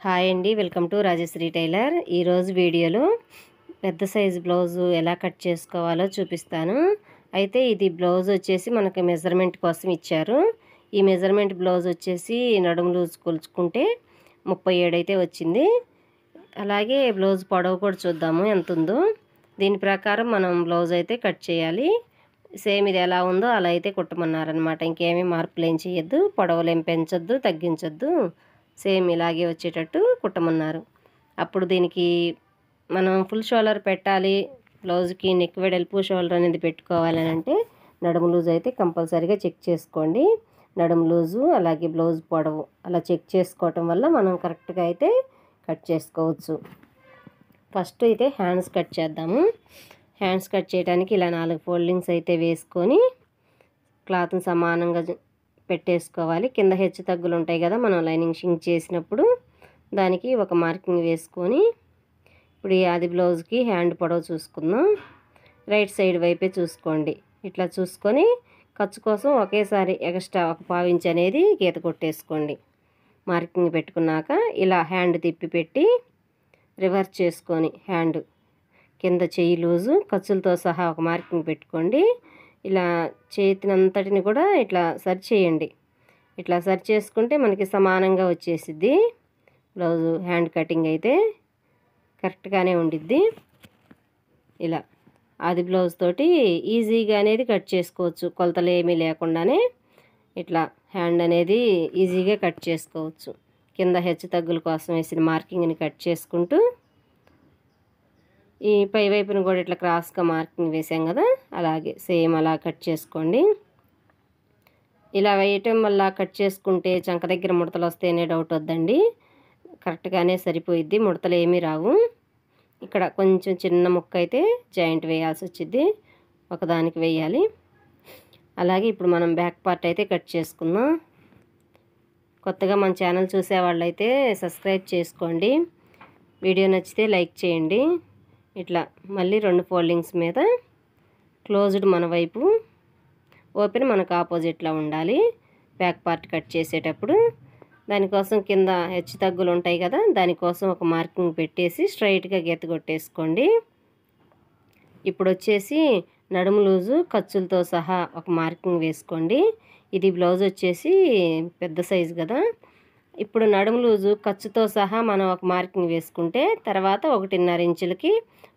Hi అండి, welcome to Rajshri tailor. ఈరోజు వీడియోలో పెద్ద సైజు బ్లౌజు ఎలా కట్ చేసుకోవాలో చూపిస్తాను. అయితే ఇది బ్లౌజ్ వచ్చేసి మనకి మెజర్మెంట్ కోసం ఇచ్చారు. ఈ మెజర్మెంట్ బ్లౌజ్ వచ్చేసి నడుము లూజ్ కొలుచుకుంటే 37 అయితే వచ్చింది. అలాగే బ్లౌజ్ పొడవు కూడా చూద్దాము ఎంత ఉందో. దీని ప్రకారం మనం బ్లౌజ్ అయితే కట్ చేయాలి. సేమ్ ఇది ఎలా ఉందో అలా అయితే కుట్టమన్నారనమాట. ఇంకేమీ మార్పులు ఏం చేయొద్దు, పొడవులు ఏం పెంచొద్దు, తగ్గించొద్దు, సేమ్ ఇలాగే వచ్చేటట్టు కుట్టమన్నారు. అప్పుడు దీనికి మనం ఫుల్ షోల్డర్ పెట్టాలి, బ్లౌజ్కి నెక్ వెడల్పు షోల్డర్ అనేది పెట్టుకోవాలని అంటే నడుము లూజ్ అయితే కంపల్సరీగా చెక్ చేసుకోండి. నడుము లూజు అలాగే బ్లౌజ్ పొడవు అలా చెక్ చేసుకోవటం వల్ల మనం కరెక్ట్గా అయితే కట్ చేసుకోవచ్చు. ఫస్ట్ అయితే హ్యాండ్స్ కట్ చేద్దాము. హ్యాండ్స్ కట్ చేయడానికి ఇలా 4 ఫోల్డింగ్స్ అయితే వేసుకొని క్లాత్ని సమానంగా పెట్టేసుకోవాలి. కింద హెచ్చు తగ్గులు ఉంటాయి కదా, మనం లైనింగ్ షింక్ చేసినప్పుడు దానికి ఒక మార్కింగ్ వేసుకొని ఇప్పుడు ఈ ఆది బ్లౌజ్కి హ్యాండ్ పొడవు చూసుకుందాం. రైట్ సైడ్ వైపే చూసుకోండి. ఇట్లా చూసుకొని ఖర్చు కోసం ఒకేసారి ఎక్స్ట్రా 1/4 ఇంచ్ అనేది గీత కొట్టేసుకోండి. మార్కింగ్ పెట్టుకున్నాక ఇలా హ్యాండ్ తిప్పి పెట్టి రివర్స్ చేసుకొని హ్యాండ్ కింద చెయ్యి లూజు ఖర్చులతో సహా ఒక మార్కింగ్ పెట్టుకోండి. ఇలా చేతినంతటిని కూడా ఇట్లా సరి చేయండి. ఇట్లా సరి చేసుకుంటే మనకి సమానంగా వచ్చేసిద్ది. బ్లౌజు హ్యాండ్ కటింగ్ అయితే కరెక్ట్గానే ఉండిద్ది. ఇలా ఆది బ్లౌజ్ తోటి ఈజీగా అనేది కట్ చేసుకోవచ్చు. కొలతలు ఏమీ లేకుండానే ఇట్లా హ్యాండ్ అనేది ఈజీగా కట్ చేసుకోవచ్చు. కింద హెచ్చు తగ్గుల కోసం వేసిన మార్కింగ్ని కట్ చేసుకుంటూ ఈ పై వైపును కూడా ఇట్లా క్రాస్గా మార్కింగ్ వేసాం కదా, అలాగే సేమ్ అలా కట్ చేసుకోండి. ఇలా వేయటం వల్ల కట్ చేసుకుంటే చంక దగ్గర ముడతలు వస్తేనే డౌట్ వద్దండి, కరెక్ట్గానే సరిపోయిద్ది, ముడతలు ఏమీ రావు. ఇక్కడ కొంచెం చిన్న ముక్క అయితే జాయింట్ వేయాల్సి వచ్చింది, ఒకదానికి వేయాలి. అలాగే ఇప్పుడు మనం బ్యాక్ పార్ట్ అయితే కట్ చేసుకుందాం. కొత్తగా మన ఛానల్ చూసే వాళ్ళైతే సబ్స్క్రైబ్ చేసుకోండి. వీడియో నచ్చితే లైక్ చేయండి. ఇట్లా మళ్ళీ 2 ఫోల్డింగ్స్ మీద క్లోజ్డ్ మన వైపు, ఓపెన్ మనకు ఆపోజిట్లో ఉండాలి బ్యాక్ పార్ట్ కట్ చేసేటప్పుడు. దానికోసం కింద హెచ్చు తగ్గులు ఉంటాయి కదా, దానికోసం ఒక మార్కింగ్ పెట్టేసి స్ట్రైట్గా గీత కొట్టేసుకోండి. ఇప్పుడు వచ్చేసి నడుము లూజు ఖర్చులతో సహా ఒక మార్కింగ్ వేసుకోండి. ఇది బ్లౌజ్ వచ్చేసి పెద్ద సైజు కదా. ఇప్పుడు నడుము లూజు ఖర్చుతో సహా మనం ఒక మార్కింగ్ వేసుకుంటే తర్వాత 1.5 ఇంచులకి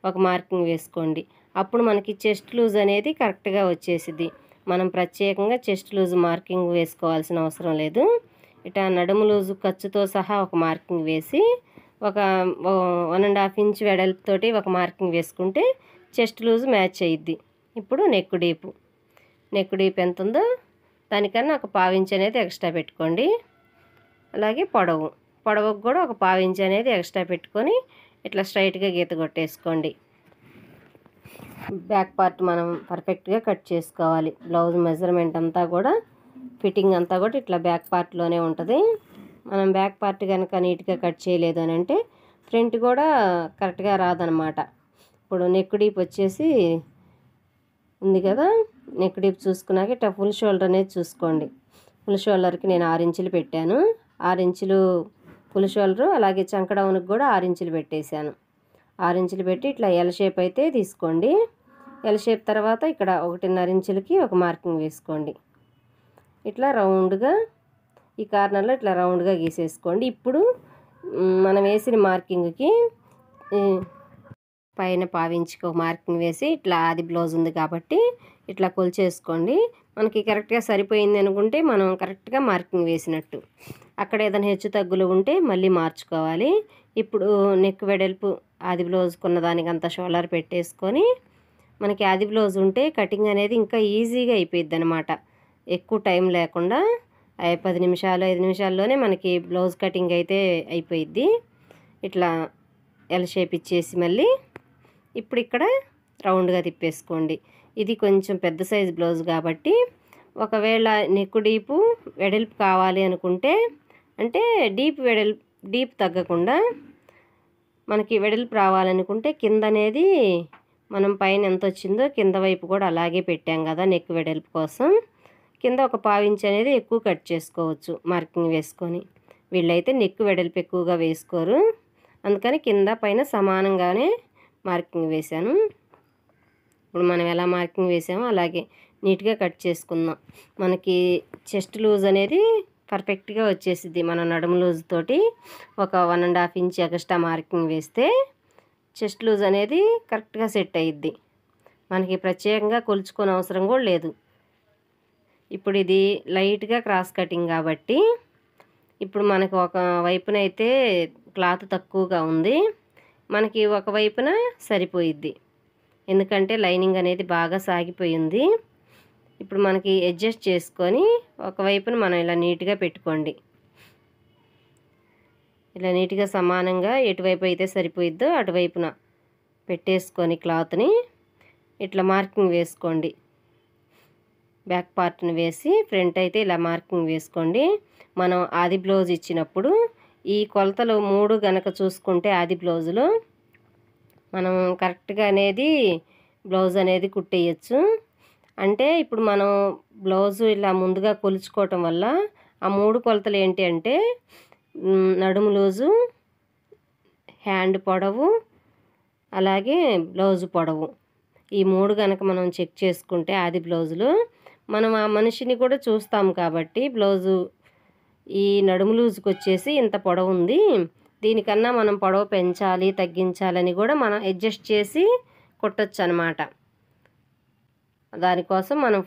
ఒక మార్కింగ్ వేసుకోండి. అప్పుడు మనకి చెస్ట్ లూజ్ అనేది కరెక్ట్గా వచ్చేసిద్ది. మనం ప్రత్యేకంగా చెస్ట్ లూజ్ మార్కింగ్ వేసుకోవాల్సిన అవసరం లేదు. ఇట్లా నడుము లూజు ఖర్చుతో సహా ఒక మార్కింగ్ వేసి ఒక 1.5 ఇంచ్ వెడల్పుతోటి ఒక మార్కింగ్ వేసుకుంటే చెస్ట్ లూజ్ మ్యాచ్ అయ్యిద్ది. ఇప్పుడు నెక్ డీప్ ఎంత ఉందో దానికన్నా ఒక 1/4 ఇంచ్ అనేది ఎక్స్ట్రా పెట్టుకోండి. అలాగే పొడవుకు కూడా ఒక 1/4 ఇంచ్ అనేది ఎక్స్ట్రా పెట్టుకొని ఇట్లా స్ట్రైట్గా గీత కొట్టేసుకోండి. బ్యాక్ పార్ట్ మనం పర్ఫెక్ట్గా కట్ చేసుకోవాలి. బ్లౌజ్ మెజర్మెంట్ అంతా కూడా ఫిట్టింగ్ అంతా కూడా ఇట్లా బ్యాక్ పార్ట్లోనే ఉంటుంది. మనం బ్యాక్ పార్ట్ కనుక నీట్గా కట్ చేయలేదు అని అంటే ఫ్రంట్ కూడా కరెక్ట్గా రాదనమాట. ఇప్పుడు నెక్ డీప్ వచ్చేసి ఉంది కదా, నెక్ డీప్ చూసుకున్నాక ఇట్లా ఫుల్ షోల్డర్ అనేది చూసుకోండి. ఫుల్ షోల్డర్కి నేను 6 ఇంచులు పెట్టాను. 6 ఇంచులు ఫుల్ షోల్డరు, అలాగే చంక డౌన్కి కూడా 6 ఇంచులు పెట్టేశాను. 6 ఇంచులు పెట్టి ఇట్లా ఎల్ షేప్ అయితే తీసుకోండి. ఎల్ షేప్ తర్వాత ఇక్కడ 1.5 ఇంచులకి ఒక మార్కింగ్ వేసుకోండి. ఇట్లా రౌండ్గా ఈ కార్నర్లో ఇట్లా రౌండ్గా గీసేసుకోండి. ఇప్పుడు మనం వేసిన మార్కింగ్కి పైన 1/4 ఇంచుకి ఒక మార్కింగ్ వేసి ఇట్లా ఆది బ్లౌజ్ ఉంది కాబట్టి ఇట్లా కొలిచేసుకోండి. మనకి కరెక్ట్గా సరిపోయింది అనుకుంటే మనం కరెక్ట్గా మార్కింగ్ వేసినట్టు. అక్కడ ఏదైనా హెచ్చు తగ్గులు ఉంటే మళ్ళీ మార్చుకోవాలి. ఇప్పుడు నెక్ వెడల్పు ఆది బ్లౌజ్కి ఉన్న దానికి అంతా షోల్డర్ పెట్టేసుకొని మనకి ఆది బ్లౌజ్ ఉంటే కటింగ్ అనేది ఇంకా ఈజీగా అయిపోయిద్ది అనమాట. ఎక్కువ టైం లేకుండా 10 నిమిషాలు 5 నిమిషాల్లోనే మనకి బ్లౌజ్ కటింగ్ అయితే అయిపోయిద్ది. ఇట్లా ఎల్ షేప్ ఇచ్చేసి మళ్ళీ ఇప్పుడు ఇక్కడ రౌండ్గా తిప్పేసుకోండి. ఇది కొంచెం పెద్ద సైజు బ్లౌజ్ కాబట్టి ఒకవేళ నెక్ డీపు వెడల్పు కావాలి అనుకుంటే, అంటే డీప్ తగ్గకుండా మనకి వెడల్పు రావాలనుకుంటే కింద అనేది మనం పైన ఎంత వచ్చిందో కింద వైపు కూడా అలాగే పెట్టాం కదా నెక్ వెడల్పు కోసం, కింద ఒక 1/4 ఇంచ్ అనేది ఎక్కువ కట్ చేసుకోవచ్చు మార్కింగ్ వీళ్ళైతే నెక్ వెడల్పు ఎక్కువగా వేసుకోరు, అందుకని కింద పైన సమానంగానే మార్కింగ్ వేశాను. ఇప్పుడు మనం ఎలా మార్కింగ్ వేసామో అలాగే నీట్గా కట్ చేసుకుందాం. మనకి చెస్ట్ లూజ్ అనేది పర్ఫెక్ట్గా వచ్చేసిద్ది. మనం నడుము లూజ్ తోటి ఒక 1.5 ఇంచ్ ఎక్స్ట్రా మార్కింగ్ వేస్తే చెస్ట్ లూజ్ అనేది కరెక్ట్గా సెట్ అయ్యిద్ది. మనకి ప్రత్యేకంగా కొలుచుకోని అవసరం కూడా లేదు. ఇప్పుడు ఇది లైట్గా క్రాస్ కటింగ్ కాబట్టి ఇప్పుడు మనకు ఒక వైపున అయితే క్లాత్ తక్కువగా ఉంది, మనకి ఒక వైపున సరిపోయిద్ది. ఎందుకంటే లైనింగ్ అనేది బాగా సాగిపోయింది. ఇప్పుడు మనకి అడ్జస్ట్ చేసుకొని ఒకవైపున మనం ఇలా నీట్గా పెట్టుకోండి. ఇలా నీట్గా సమానంగా ఎటువైపు అయితే సరిపోయిద్దో అటువైపున పెట్టేసుకొని క్లాత్ని ఇట్లా మార్కింగ్ వేసుకోండి. బ్యాక్ పార్ట్ని వేసి ఫ్రంట్ అయితే ఇలా మార్కింగ్ వేసుకోండి. మనం ఆది బ్లౌజ్ ఇచ్చినప్పుడు ఈ కొలతలు 3 గనక చూసుకుంటే ఆది బ్లౌజులో మనం కరెక్ట్గా అనేది బ్లౌజ్ అనేది కుట్టేయచ్చు. అంటే ఇప్పుడు మనం బ్లౌజు ఇలా ముందుగా కొలుచుకోవటం వల్ల ఆ 3 కొలతలు ఏంటి అంటే నడుము లూజు, హ్యాండ్ పొడవు, అలాగే బ్లౌజు పొడవు, ఈ 3 కనుక మనం చెక్ చేసుకుంటే ఆది బ్లౌజులో మనం ఆ మనిషిని కూడా చూస్తాం కాబట్టి బ్లౌజు ఈ నడుము లూజుకి వచ్చేసి ఇంత పొడవు ఉంది, దీనికన్నా మనం పొడవు పెంచాలి తగ్గించాలని కూడా మనం అడ్జస్ట్ చేసి కుట్టచ్చు అన్నమాట. దానికోసం మనం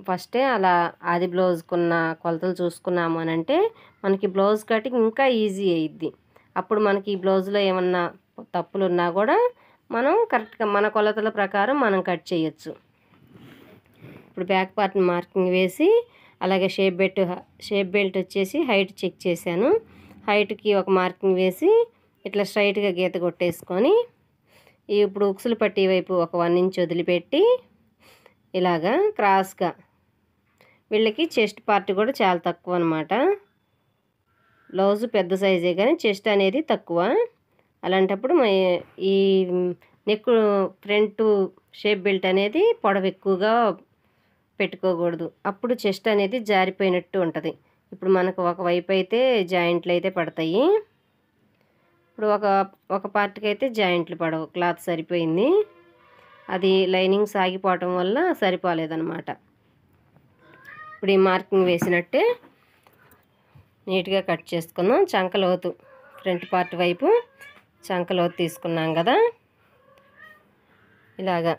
ఫస్టే అలా ఆది బ్లౌజ్కున్న కొలతలు చూసుకున్నాము అని అంటే మనకి బ్లౌజ్ కటింగ్ ఇంకా ఈజీ అయ్యిద్ది. అప్పుడు మనకి ఈ బ్లౌజ్లో ఏమన్నా తప్పులు ఉన్నా కూడా మనం కరెక్ట్గా మన కొలతల ప్రకారం మనం కట్ చేయొచ్చు. ఇప్పుడు బ్యాక్ పార్ట్ని మార్కింగ్ వేసి అలాగే షేప్ బెల్ట్ వచ్చేసి హైట్ చెక్ చేశాను. హైట్కి ఒక మార్కింగ్ వేసి ఇట్లా స్ట్రైట్గా గీత కొట్టేసుకొని ఇప్పుడు ఉక్సులు పట్టీ వైపు ఒక 1 ఇంచ్ వదిలిపెట్టి ఇలాగా క్రాస్గా, వీళ్ళకి చెస్ట్ పార్ట్ కూడా చాలా తక్కువ అనమాట. బ్లౌజు పెద్ద సైజే కానీ చెస్ట్ అనేది తక్కువ. అలాంటప్పుడు ఈ నెక్ ఫ్రంట్ షేప్ బెల్ట్ అనేది పొడవు ఎక్కువగా పెట్టుకోకూడదు, అప్పుడు చెస్ట్ అనేది జారిపోయినట్టు ఉంటుంది. ఇప్పుడు మనకు ఒకవైపు అయితే జాయింట్లు అయితే పడతాయి, ఇప్పుడు ఒక పార్ట్కి అయితే జాయింట్లు పడవు, క్లాత్ సరిపోయింది. అది లైనింగ్ సాగిపోవటం వల్ల సరిపోలేదన్నమాట. ఇప్పుడు ఈ మార్కింగ్ వేసినట్టే నీట్గా కట్ చేసుకుందాం. చంకలోతు ఫ్రంట్ పార్ట్ వైపు చంకలోతు తీసుకున్నాం కదా, ఇలాగా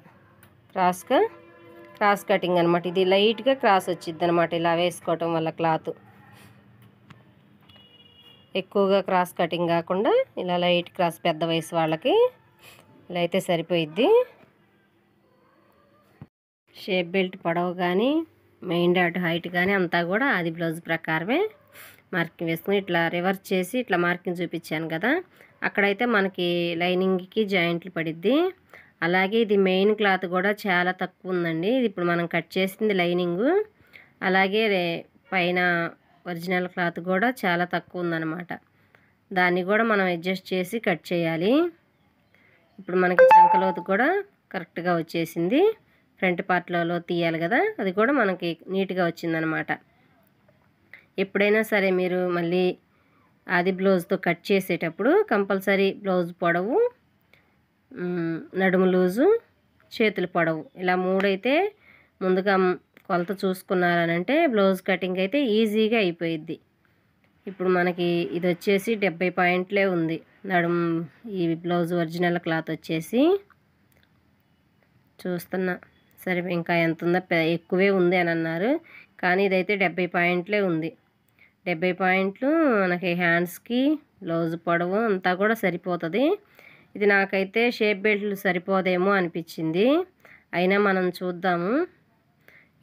క్రాస్ కటింగ్ అనమాట. ఇది లైట్గా క్రాస్ వచ్చింది అనమాట ఇలా వేసుకోవటం వల్ల. క్లాత్ ఎక్కువగా క్రాస్ కటింగ్ కాకుండా ఇలా లైట్ క్రాస్, పెద్ద వయసు వాళ్ళకి ఇలా అయితే సరిపోయిద్ది. షేప్ బెల్ట్ పొడవు కానీ మెయిన్ డాట్ హైట్ కానీ అంతా కూడా అది బ్లౌజ్ ప్రకారమే మార్కింగ్ వేసుకుని ఇట్లా రివర్స్ చేసి ఇట్లా మార్కింగ్ చూపించాను కదా, అక్కడైతే మనకి లైనింగ్కి జాయింట్లు పడిద్ది. అలాగే ఇది మెయిన్ క్లాత్ కూడా చాలా తక్కువ ఉందండి. ఇది ఇప్పుడు మనం కట్ చేసింది లైనింగు, అలాగే పైన ఒరిజినల్ క్లాత్ కూడా చాలా తక్కువ ఉందన్నమాట. దాన్ని కూడా మనం అడ్జస్ట్ చేసి కట్ చేయాలి. ఇప్పుడు మనకి చంకలోతు కూడా కరెక్ట్గా వచ్చేసింది. ఫ్రంట్ పార్ట్లో తీయాలి కదా, అది కూడా మనకి నీట్గా వచ్చిందనమాట. ఎప్పుడైనా సరే మీరు మళ్ళీ ఆది బ్లౌజ్తో కట్ చేసేటప్పుడు కంపల్సరీ బ్లౌజ్ పొడవు, నడుము లూజు, చేతుల పొడవు ఇలా 3 అయితే ముందుగా కొలత చూసుకున్నారనంటే బ్లౌజ్ కటింగ్ అయితే ఈజీగా అయిపోయిద్ది. ఇప్పుడు మనకి ఇది వచ్చేసి 70 పాయింట్లే ఉంది నడుము. ఈ బ్లౌజ్ ఒరిజినల్ క్లాత్ వచ్చేసి చూస్తున్నా సరే ఇంకా ఎంత ఉందో ఎక్కువే ఉంది అని అన్నారు, కానీ ఇదైతే 70 పాయింట్లే ఉంది. 70 పాయింట్లు మనకి హ్యాండ్స్కి బ్లౌజ్ పొడవు అంతా కూడా సరిపోతుంది. ఇది నాకైతే షేప్ బెల్ట్లు సరిపోదేమో అనిపించింది, అయినా మనం చూద్దాము.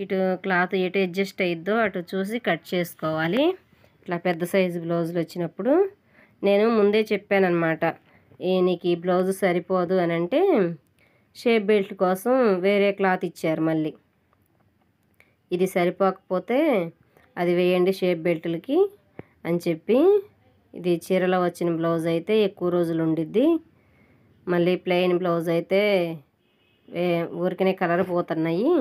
ఇటు క్లాత్ ఎటు అడ్జస్ట్ అయ్యిద్దో అటు చూసి కట్ చేసుకోవాలి. ఇట్లా పెద్ద సైజు బ్లౌజులు వచ్చినప్పుడు నేను ముందే చెప్పానన్నమాట, నీకు ఈ బ్లౌజ్ సరిపోదు అని అంటే షేప్ బెల్ట్ కోసం వేరే క్లాత్ ఇచ్చారు. మళ్ళీ ఇది సరిపోకపోతే అది వేయండి షేప్ బెల్ట్లకి అని చెప్పి. ఇది చీరలో వచ్చిన బ్లౌజ్ అయితే ఎక్కువ రోజులు ఉండిద్ది, మళ్ళీ ప్లెయిన్ బ్లౌజ్ అయితే ఊరికనే కలర్ పోతున్నాయి,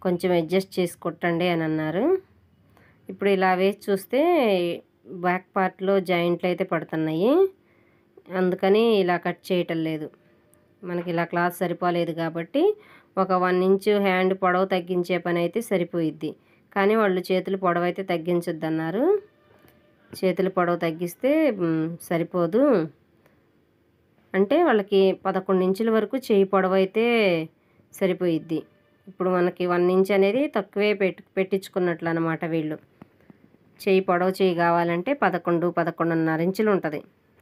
కొంచెం అడ్జస్ట్ చేసి కుట్టండి అని అన్నారు. ఇప్పుడు ఇలా వేసి చూస్తే బ్యాక్ పార్ట్లో జాయింట్లు అయితే పడుతున్నాయి. అందుకని ఇలా కట్ చేయటం లేదు. మనకి ఇలా క్లాత్ సరిపోలేదు కాబట్టి ఒక 1 ఇంచు హ్యాండ్ పొడవు తగ్గించే పని అయితే సరిపోయిద్ది. కానీ వాళ్ళు చేతుల పొడవు అయితే తగ్గించొద్దన్నారు. చేతుల పొడవు తగ్గిస్తే సరిపోదు అంటే వాళ్ళకి 11 ఇంచుల వరకు చేయి పొడవు అయితే సరిపోయిద్ది. ఇప్పుడు మనకి 1 ఇంచ్ అనేది తక్కువే పెట్టించుకున్నట్లు అనమాట. వీళ్ళు చేయి పొడవు చేయి కావాలంటే 11, 11.5 ఇంచులు ఉంటుంది.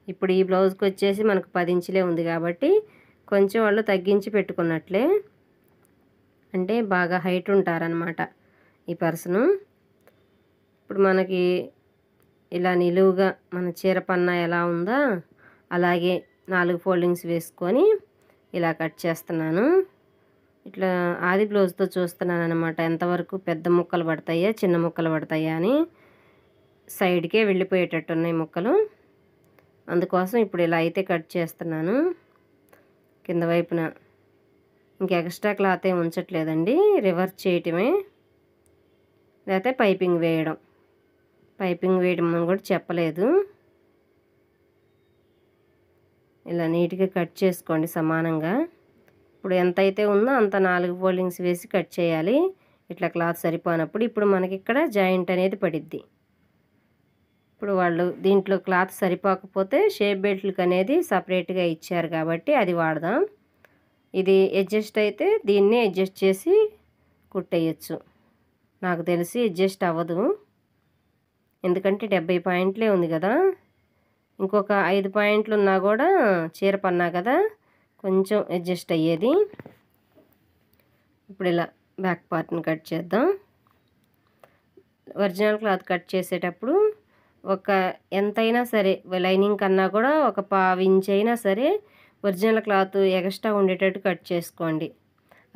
ఇప్పుడు ఈ బ్లౌజ్కి వచ్చేసి మనకు 10 ఇంచులే ఉంది కాబట్టి కొంచెం వాళ్ళు తగ్గించి పెట్టుకున్నట్లే. అంటే బాగా హైట్ ఉంటారనమాట ఈ పర్సను. ఇప్పుడు మనకి ఇలా నిలువుగా మన చీర పన్నా ఎలా ఉందో అలాగే 4 ఫోల్డింగ్స్ వేసుకొని ఇలా కట్ చేస్తున్నాను. ఇట్లా ఆది బ్లౌజ్తో చూస్తున్నాను అనమాట, ఎంతవరకు పెద్ద ముక్కలు పడతాయా చిన్న ముక్కలు పడతాయా అని. సైడ్కే వెళ్ళిపోయేటట్టున్నాయి ముక్కలు, అందుకోసం ఇప్పుడు ఇలా అయితే కట్ చేస్తున్నాను. కింద వైపున ఇంక ఎక్స్ట్రా క్లాత్ ఏం ఉంచట్లేదండి, రివర్స్ చేయటమే, లేకపోతే పైపింగ్ వేయడం. పైపింగ్ వేయడం అని కూడా చెప్పలేదు. ఇలా నీట్గా కట్ చేసుకోండి సమానంగా. ఇప్పుడు ఎంత అయితే ఉందో అంత 4 ఫోల్డింగ్స్ వేసి కట్ చేయాలి. ఇట్లా క్లాత్ సరిపోనప్పుడు ఇప్పుడు మనకి ఇక్కడ జాయింట్ అనేది పడిద్ది. ఇప్పుడు వాళ్ళు దీంట్లో క్లాత్ సరిపోకపోతే షేప్ బెల్ట్లకు అనేది సపరేట్గా ఇచ్చారు కాబట్టి అది వాడదాం. ఇది అడ్జస్ట్ అయితే దీన్ని అడ్జస్ట్ చేసి కుట్టేయచ్చు. నాకు తెలిసి అడ్జస్ట్ అవ్వదు, ఎందుకంటే 70 పాయింట్లే ఉంది కదా. ఇంకొక 5 పాయింట్లు ఉన్నా కూడా చీర పన్నా కదా కొంచెం అడ్జస్ట్ అయ్యేది. ఇప్పుడు ఇలా బ్యాక్ పార్ట్ని కట్ చేద్దాం. ఒరిజినల్ క్లాత్ కట్ చేసేటప్పుడు ఒక ఎంతైనా సరే లైనింగ్ కన్నా కూడా ఒక 1/2 ఇంచ్ అయినా సరే ఒరిజినల్ క్లాత్ ఎక్స్ట్రా ఉండేటట్టు కట్ చేసుకోండి.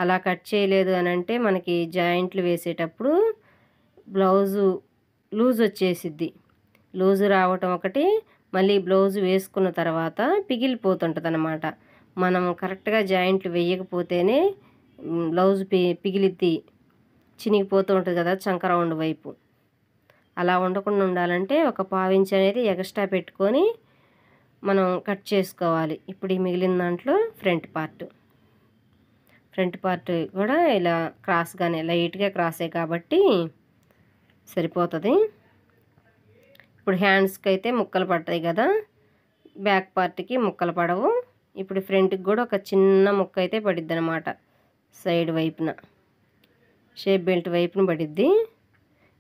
అలా కట్ చేయలేదు అని అంటే మనకి జాయింట్లు వేసేటప్పుడు బ్లౌజు లూజ్ వచ్చేసిద్ది. లూజు రావటం ఒకటి, మళ్ళీ బ్లౌజు వేసుకున్న తర్వాత పిగిలిపోతుంటుంది అన్నమాట. మనం కరెక్ట్గా జాయింట్లు వేయకపోతేనే బ్లౌజ్ పిగిలిద్ది, చినిగిపోతూ ఉంటుంది కదా చంక రౌండ్ వైపు. అలా ఉండకుండా ఉండాలంటే ఒక 1/2 ఇంచ్ అనేది ఎక్స్ట్రా పెట్టుకొని మనం కట్ చేసుకోవాలి. ఇప్పుడు ఈ మిగిలిన దాంట్లో ఫ్రంట్ పార్ట్ కూడా ఇలా క్రాస్గానే, లైట్గా క్రాసే కాబట్టి సరిపోతుంది. ఇప్పుడు హ్యాండ్స్కి అయితే ముక్కలు పడతాయి కదా, బ్యాక్ పార్ట్కి ముక్కలు పడవు. ఇప్పుడు ఫ్రంట్కి కూడా ఒక చిన్న ముక్క అయితే పడిద్ది అనమాట, సైడ్ వైపున షేప్ బెల్ట్ వైపున పడిద్ది.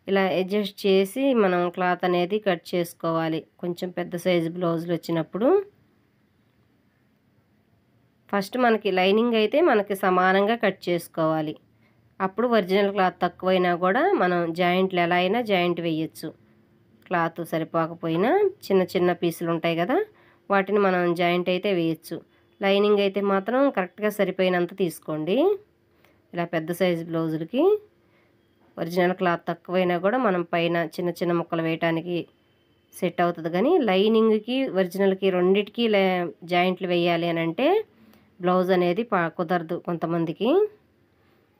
ఇలా అడ్జస్ట్ చేసి మనం క్లాత్ అనేది కట్ చేసుకోవాలి. కొంచెం పెద్ద సైజు బ్లౌజులు వచ్చినప్పుడు ఫస్ట్ మనకి లైనింగ్ అయితే మనకి సమానంగా కట్ చేసుకోవాలి. అప్పుడు ఒరిజినల్ క్లాత్ తక్కువైనా కూడా మనం జాయింట్లు ఎలా అయినా జాయింట్ వేయచ్చు. క్లాత్ సరిపోకపోయినా చిన్న చిన్న పీసులు ఉంటాయి కదా, వాటిని మనం జాయింట్ అయితే వేయచ్చు. లైనింగ్ అయితే మాత్రం కరెక్ట్గా సరిపోయినంత తీసుకోండి. ఇలా పెద్ద సైజు బ్లౌజులకి ఒరిజినల్ క్లాత్ తక్కువైనా కూడా మనం పైన చిన్న చిన్న ముక్కలు వేయటానికి సెట్ అవుతుంది. కానీ లైనింగ్కి ఒరిజినల్కి రెండిటికి జాయింట్లు వేయాలి అని అంటే బ్లౌజ్ అనేది కుదరదు కొంతమందికి.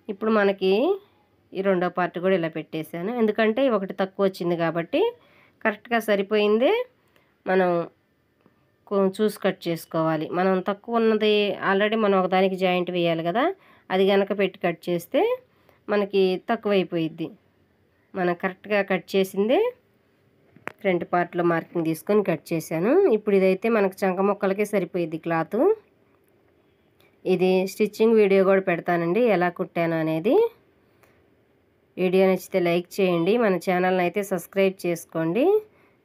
ఇప్పుడు మనకి ఈ రెండో పార్ట్ కూడా ఇలా పెట్టేశాను, ఎందుకంటే ఒకటి తక్కువ వచ్చింది కాబట్టి కరెక్ట్గా సరిపోయిందే మనం చూసి కట్ చేసుకోవాలి. మనం తక్కువ ఉన్నది ఆల్రెడీ మనం ఒకదానికి జాయింట్ వేయాలి కదా, అది కనుక పెట్టి కట్ చేస్తే మనకి తక్కువైపోయిద్ది. మనం కరెక్ట్గా కట్ చేసిందే ఫ్రంట్ పార్ట్లో మార్కింగ్ తీసుకొని కట్ చేశాను. ఇప్పుడు ఇదైతే మనకు చంక ముక్కలకే సరిపోయిద్ది క్లాత్. ఇది స్టిచ్చింగ్ వీడియో కూడా పెడతానండి ఎలా కుట్టాను అనేది. వీడియో నచ్చితే లైక్ చేయండి, మన ఛానల్ని అయితే సబ్స్క్రైబ్ చేసుకోండి.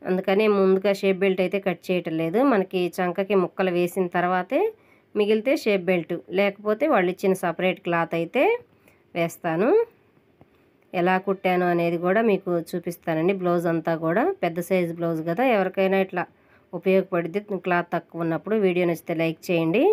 అందుకని ముందుగా షేప్ బెల్ట్ అయితే కట్ చేయటం లేదు, మనకి చంకకి ముక్కలు వేసిన తర్వాతే మిగిలితే షేప్ బెల్ట్, లేకపోతే వాళ్ళు ఇచ్చిన సపరేట్ క్లాత్ అయితే వేస్తాను. ఎలా కుట్టాను అనేది కూడా మీకు చూపిస్తానండి. బ్లౌజ్ అంతా కూడా పెద్ద సైజు బ్లౌజ్ కదా, ఎవరికైనా ఇట్లా ఉపయోగపడుద్ది క్లాత్ తక్కువ ఉన్నప్పుడు. వీడియో నచ్చితే లైక్ చేయండి.